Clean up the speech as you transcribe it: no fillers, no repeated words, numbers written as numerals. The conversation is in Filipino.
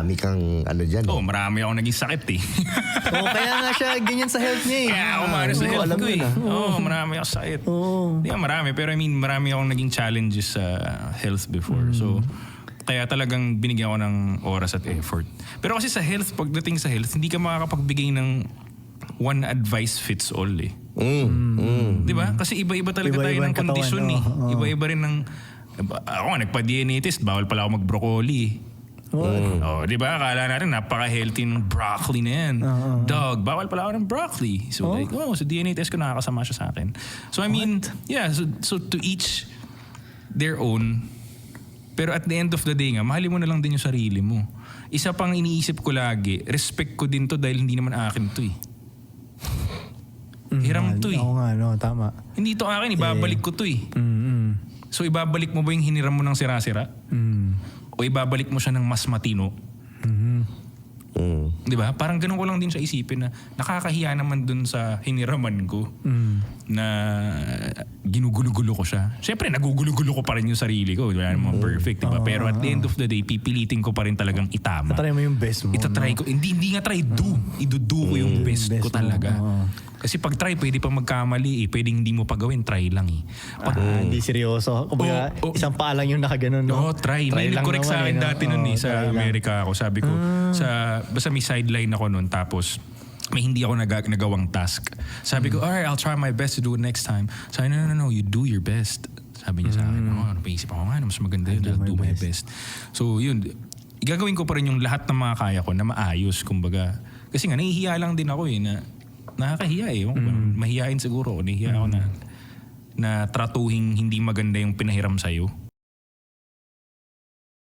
marami kang ano dyan. Oo, marami akong naging sakit eh. Kaya nga siya ganyan sa health niya eh. Kaya ako maano sa health alam ko yun, eh. Oo, marami akong sakit. Hindi marami, pero I mean, marami akong naging challenges sa health before. So, kaya talagang binigyan ko ng oras at effort. Pero kasi sa health, pagdating sa health, hindi ka makakapagbigay ng one advice fits all eh. Di ba? Kasi iba-iba talaga tayo Iba-iba ng ang katawan, kondisyon eh. Iba-iba rin ng... Ako nga, nagpa-DNA test, bawal pala ako mag-broccoli. Oh, di ba? Akala natin napaka-healthy ng broccoli na yan. Dog, bawal pala ako ng broccoli. So like, sa DNA test ko nakakasama siya sa akin. So I mean, yeah, so to each their own. Pero at the end of the day nga, mahalin mo na lang din yung sarili mo. Isa pang iniisip ko lagi, respect ko din to dahil hindi naman akin to eh. Hiram to eh. Oo nga, no, tama. Hindi to akin, ibabalik ko to eh. So ibabalik mo ba yung hiniram mo ng sira-sira? O ibabalik mo siya ng mas matino? Di ba? Parang ganun ko lang din siya isipin na nakakahiya naman dun sa hiniraman ko na ginugulo-gulo ko siya. Siyempre, nagugulo-gulo ko pa rin yung sarili ko. Wala naman perfect, di ba? Pero at the end of the day, pipilitin ko pa rin talagang itama. Tatry mo yung best mo. Itatry ko. Hindi nga try, do. Idudo ko yung best ko talaga. Kasi pag try, pwede pa magkamali eh. Pwedeng hindi mo pa gawin, try lang eh. Hindi seryoso. Kumbaga, isang paa lang yung nakaganon. No? Try. May lang nag-correct sa akin naman, dati nun eh. Sa Amerika ako. Sabi ko, basta may sideline ako nun. Tapos, may hindi ako nagawang task. Sabi ko, alright, I'll try my best to do it next time. Sabi, no, you do your best. Sabi niya sa akin, napaisip ako nga, mas maganda yun, I'll do my best. So, yun. Igagawin ko pa rin yung lahat ng mga kaya ko na maayos, kumbaga. Kasi nga, nahihiya lang din ako eh, na nakakahiya eh. Mahihain siguro. Nahihiya ako na tratuhing hindi maganda yung pinahiram sa'yo.